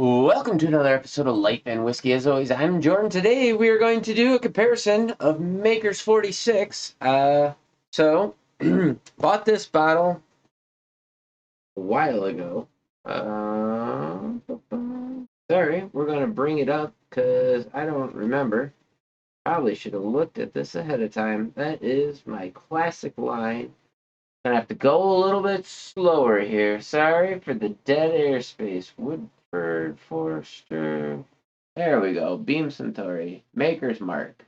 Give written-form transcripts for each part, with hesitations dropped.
Welcome to another episode of Life and Whiskey. As always, I'm Jordan. Today we are going to do a comparison of Maker's 46. Bought this bottle a while ago. Sorry, we're going to bring it up because I don't remember. Probably should have looked at this ahead of time. That is my classic line. Gonna have to go a little bit slower here. Sorry for the dead airspace. Woodford, Forster. There we go. Beam Suntory. Maker's Mark.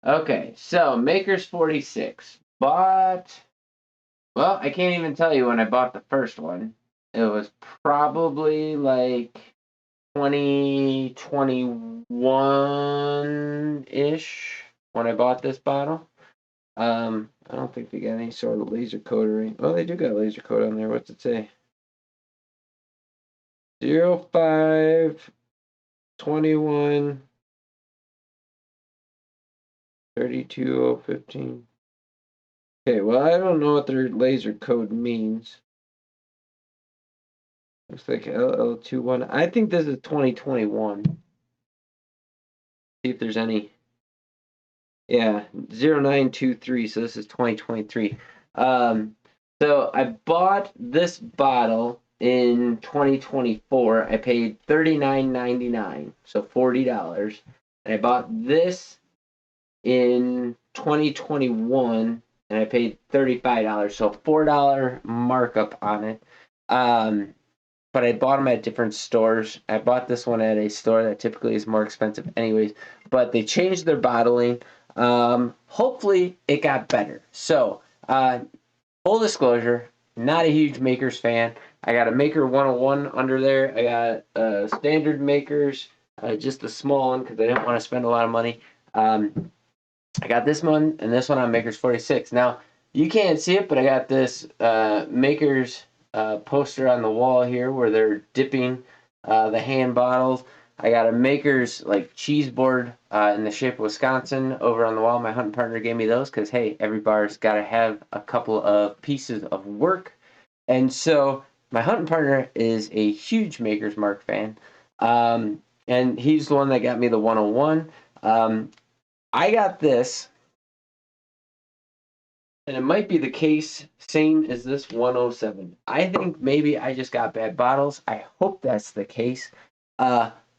Okay, so Maker's 46. Bought. Well, I can't even tell you when I bought the first one. It was probably like 2021 ish when I bought this bottle. I don't think they got any sort of laser code or anything. Oh, they do got laser code on there. What's it say? 05 21 32015. Okay, well, I don't know what their laser code means. Looks like LL21. I think this is 2021. See if there's any. Yeah, 0923. So this is 2023. So I bought this bottle in 2024. I paid $39.99, so $40. And I bought this in 2021, and I paid $35, so $4 markup on it. But I bought them at different stores. I bought this one at a store that typically is more expensive anyways, but they changed their bottling. Hopefully it got better. So, full disclosure, not a huge Makers fan. I got a Maker 101 under there. I got standard Makers, just the small one because I didn't want to spend a lot of money. I got this one and this one on Maker's 46. Now, you can't see it, but I got this Maker's poster on the wall here where they're dipping the hand bottles. I got a Maker's like cheese board in the shape of Wisconsin over on the wall. My hunting partner gave me those because, hey, every bar's got to have a couple of pieces of work. And so my hunting partner is a huge Maker's Mark fan. And he's the one that got me the 101. I got this, and it might be the case same as this 107. I think maybe I just got bad bottles. I hope that's the case.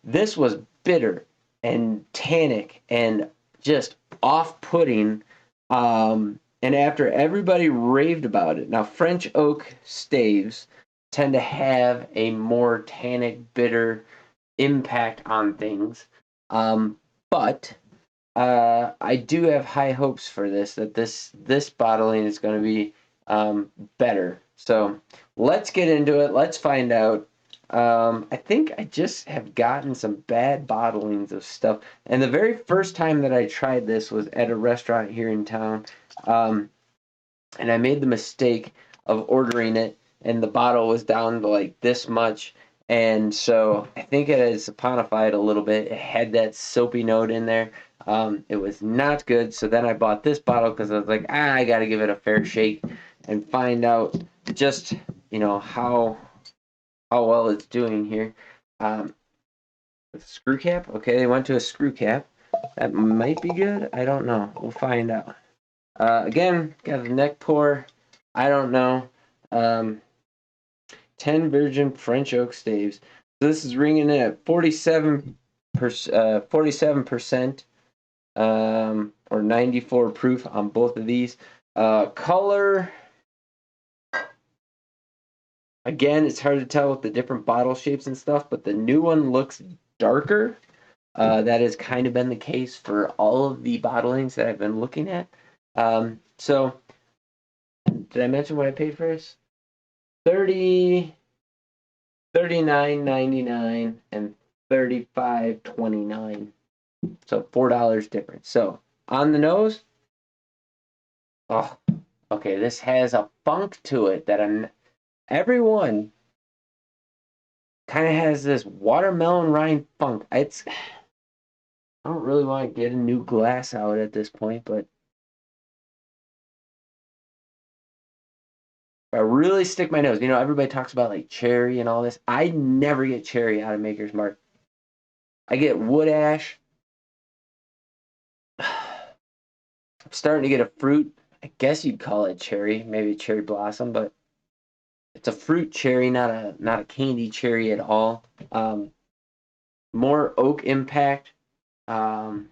This was bitter and tannic and just off-putting. And after everybody raved about it, now French oak staves tend to have a more tannic, bitter impact on things. But I do have high hopes for that this bottling is going to be better. So let's get into it. Let's find out. I think I just have gotten some bad bottlings of stuff. And the very first time that I tried this was at a restaurant here in town. And I made the mistake of ordering it, and the bottle was down to like this much. And so I think it has saponified a little bit. It had that soapy note in there. It was not good. So then I bought this bottle because I was like, I got to give it a fair shake and find out just, how well it's doing here. Screw cap. Okay, they went to a screw cap. That might be good. I don't know. We'll find out. Again, got a neck pour. I don't know. 10 virgin French oak staves. So this is ringing in at 47%, or 94 proof on both of these. Color. Again, it's hard to tell with the different bottle shapes and stuff, but the new one looks darker. That has kind of been the case for all of the bottlings that I've been looking at. So, did I mention what I paid for this? $39.99 and $35.29. So $4 difference. So on the nose, okay, this has a funk to it that everyone kind of has this watermelon rind funk. I don't really want to get a new glass out at this point, but I really stick my nose, everybody talks about like cherry and all this. I never get cherry out of Maker's Mark. I get wood ash. I'm starting to get a fruit. I guess you'd call it cherry, maybe cherry blossom, but it's a fruit cherry, not a candy cherry at all. More oak impact. Like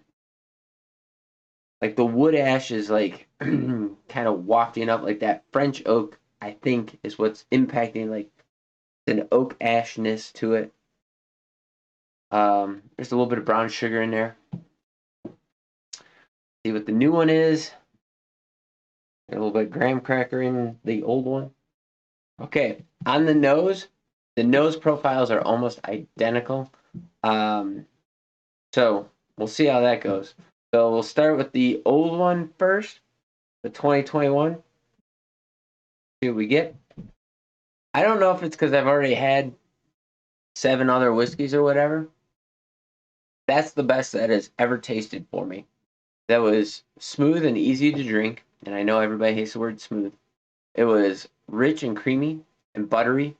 the wood ash is like kind of wafting up, like that French oak, I think, is what's impacting, like an oak ashness to it. There's a little bit of brown sugar in there. See what the new one is. Got a little bit of graham cracker in the old one. Okay, on the nose profiles are almost identical. So we'll see how that goes. So we'll start with the old one first, the 2021. See what we get. I don't know if it's because I've already had 7 other whiskeys or whatever. That's the best that has ever tasted for me. That was smooth and easy to drink, and I know everybody hates the word smooth. It was rich and creamy and buttery.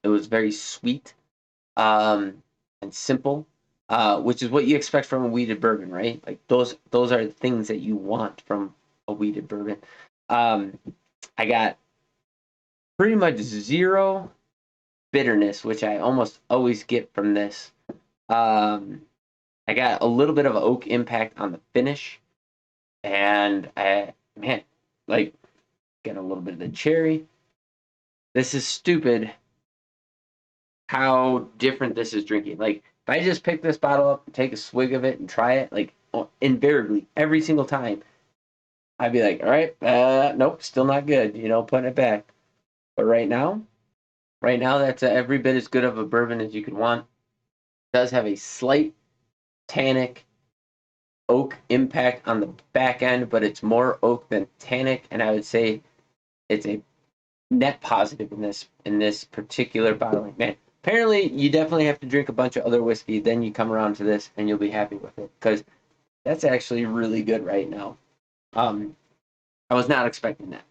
It was very sweet, and simple, which is what you expect from a wheated bourbon, right? Like those are the things that you want from a wheated bourbon. I got pretty much 0 bitterness, which I almost always get from this. I got a little bit of oak impact on the finish, and like, get a little bit of the cherry. This is stupid how different this is drinking. Like, if I just pick this bottle up and take a swig of it and try it, like, invariably, every single time, I'd be like, all right, nope, still not good, putting it back. But right now, that's every bit as good of a bourbon as you could want. It does have a slight tannic oak impact on the back end, but it's more oak than tannic, and I would say it's a net positive in this particular bottling. Man, apparently you definitely have to drink a bunch of other whiskey, then you come around to this and you'll be happy with it, because that's actually really good right now. I was not expecting that.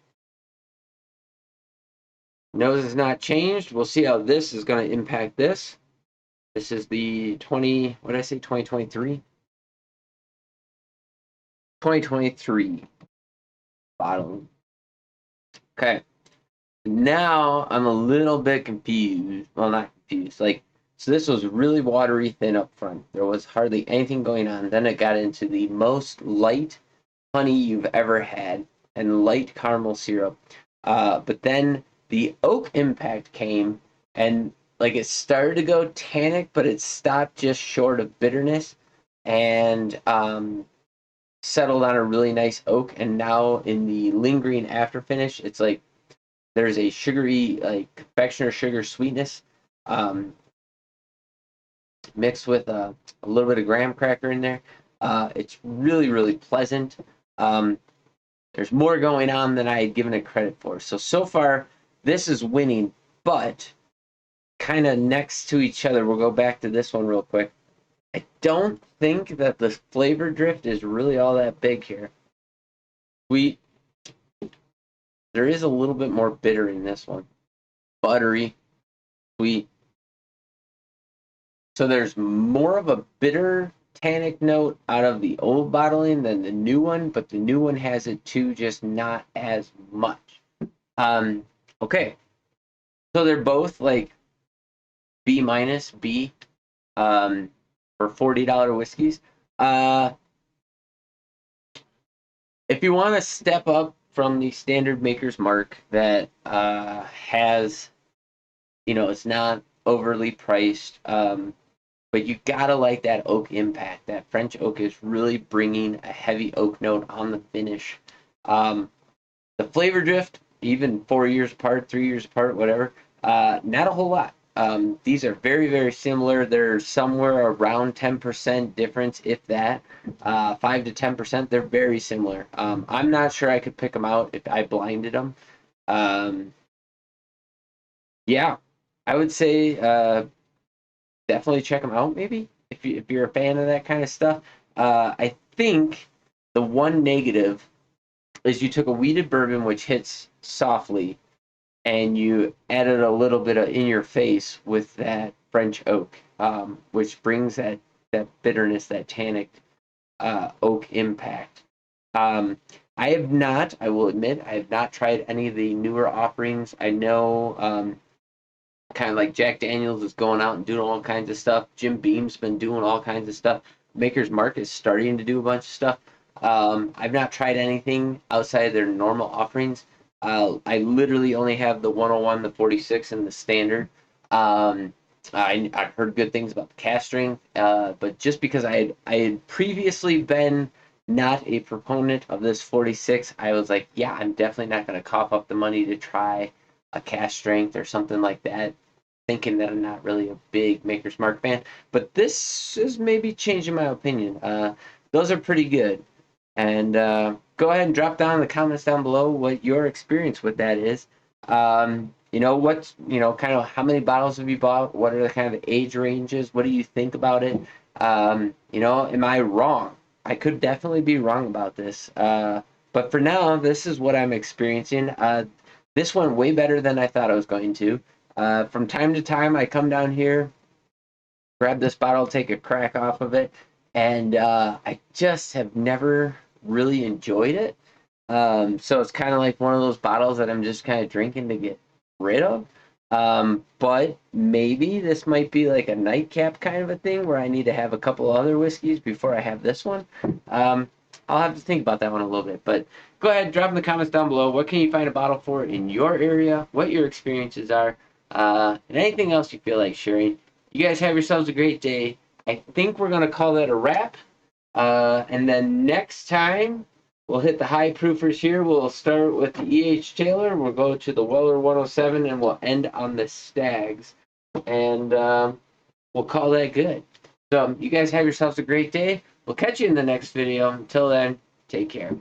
Nose is not changed. We'll see how this is going to impact this. This is the 2023? 2023 bottle. Okay. Now I'm a little bit confused. Well, not confused. So this was really watery thin up front. There was hardly anything going on. Then it got into the most light honey you've ever had and light caramel syrup. But then the oak impact came, and it started to go tannic, but it stopped just short of bitterness, and settled on a really nice oak. And now in the lingering after finish, it's like there's a sugary, confectioner sugar sweetness, mixed with a little bit of graham cracker in there. It's really, really pleasant. There's more going on than I had given it credit for. So far, this is winning, but kind of next to each other. We'll go back to this one real quick. I don't think that the flavor drift is really all that big here. Sweet. There is a little bit more bitter in this one. Buttery, sweet. So there's more of a bitter tannic note out of the old bottling than the new one, but the new one has it too, just not as much. Okay. So they're both like B minus, B, for $40 whiskeys. If you want to step up from the standard Maker's Mark that has, it's not overly priced, but you gotta like that oak impact. That French oak is really bringing a heavy oak note on the finish. The flavor drift, even 4 years apart, 3 years apart, whatever, not a whole lot. These are very, very similar. They're somewhere around 10% difference, if that. 5 to 10%, they're very similar. I'm not sure I could pick them out if I blinded them. Yeah, I would say definitely check them out, maybe, if you're a fan of that kind of stuff. I think the one negative is you took a wheated bourbon, which hits softly, and you added a little bit of in your face with that French oak, which brings that bitterness, that tannic oak impact. Um, I will admit, I have not tried any of the newer offerings. I know kind of like Jack Daniels is going out and doing all kinds of stuff. Jim Beam's been doing all kinds of stuff. Maker's Mark is starting to do a bunch of stuff. I've not tried anything outside of their normal offerings. I literally only have the 101, the 46, and the standard. I've heard good things about the cast strength, but just because I had previously been not a proponent of this 46, I was like, yeah, I'm definitely not going to cough up the money to try a cast strength or something like that, thinking that I'm not really a big Maker's Mark fan. But this is maybe changing my opinion. Those are pretty good. And go ahead and drop down in the comments down below what your experience with that is. Kind of how many bottles have you bought? What are the kind of age ranges? What do you think about it? Am I wrong? I could definitely be wrong about this. But for now, this is what I'm experiencing. This went way better than I thought I was going to. From time to time, I come down here, grab this bottle, take a crack off of it, and I just have never really enjoyed it. So it's kind of like one of those bottles that I'm just kind of drinking to get rid of. But maybe this might be like a nightcap kind of a thing where I need to have a couple other whiskeys before I have this one. I'll have to think about that one a little bit. But go ahead, drop in the comments down below. What can you find a bottle for in your area? What your experiences are? And anything else you feel like sharing. You guys have yourselves a great day. I think we're going to call that a wrap. And then next time, we'll hit the high proofers here. We'll start with the E.H. Taylor. We'll go to the Weller 107, and we'll end on the Stags. And we'll call that good. So you guys have yourselves a great day. We'll catch you in the next video. Until then, take care.